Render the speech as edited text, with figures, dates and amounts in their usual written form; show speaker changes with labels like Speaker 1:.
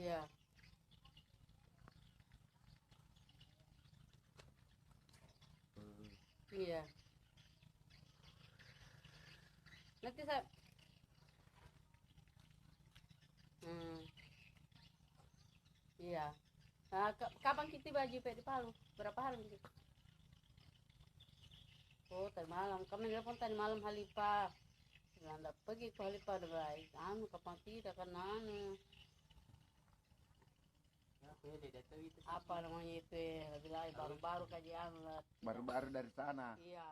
Speaker 1: Iya. Iya. Nanti saya hmm, iya. Nah, kapan kita baju di Palu? Berapa hari gitu? Oh, tadi malam. Kami telepon tadi malam Halipa. Bilang dah pergi ke Halipa udah baik. Anu kapan tidak kan anu. Apa namanya itu ya? Lebih lagi baru-baru kajian lah.
Speaker 2: Baru-baru dari sana.
Speaker 1: Iya.